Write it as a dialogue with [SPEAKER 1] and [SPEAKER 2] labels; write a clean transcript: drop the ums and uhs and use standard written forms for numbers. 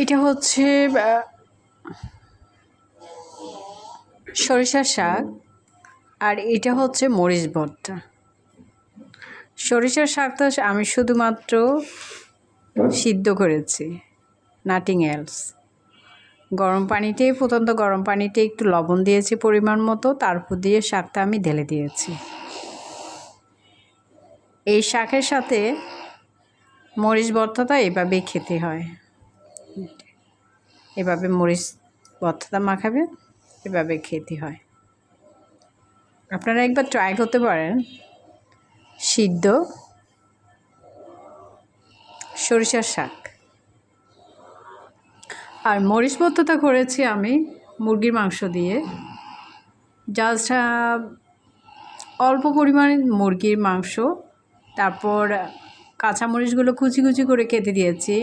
[SPEAKER 1] এটা হচ্ছে সরিষার শাক, আর এটা হচ্ছে মরিচ ভর্তা। সরিষার শাকটা আমি শুধুমাত্র সিদ্ধ করেছি, নাথিং এলস। গরম পানিতেই, ফুটন্ত গরম পানিতে একটু লবণ দিয়েছি পরিমাণ মতো, তারপর দিয়ে শাকটা আমি ঢেলে দিয়েছি। এই শাকের সাথে মরিচ ভর্তাটা এভাবেই খেতে হয়। এভাবে মরিচ ভর্তাটা মাখাবে, এভাবে খেতে হয়। আপনারা একবার ট্রাই করতে পারেন। সিদ্ধ সরিষার শাক। আর মরিচ ভর্তাটা করেছি আমি মুরগির মাংস দিয়ে। জাস্ট অল্প পরিমাণে মুরগির মাংস, তারপর কাঁচামরিচগুলো কুচি কুচি করে কেটে দিয়েছি।